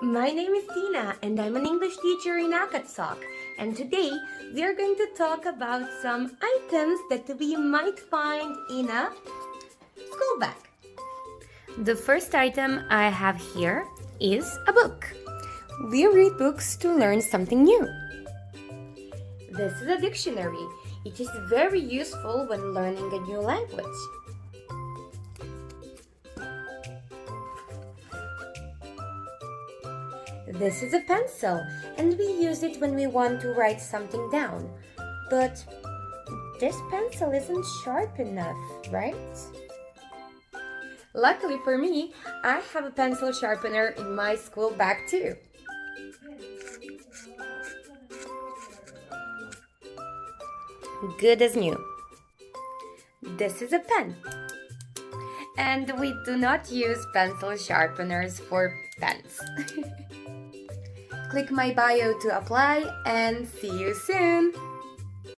My name is Tina and I'm an English teacher in Acadsoc, and today we are going to talk about some items that we might find in a school bag. The first item I have here is a book. We read books to learn something new. This is a dictionary. It is very useful when learning a new language. This is a pencil, and we use it when we want to write something down. But this pencil isn't sharp enough, right? Luckily for me, I have a pencil sharpener in my school bag too. Good as new. This is a pen. And we do not use pencil sharpeners for pens. Click my bio to apply and see you soon!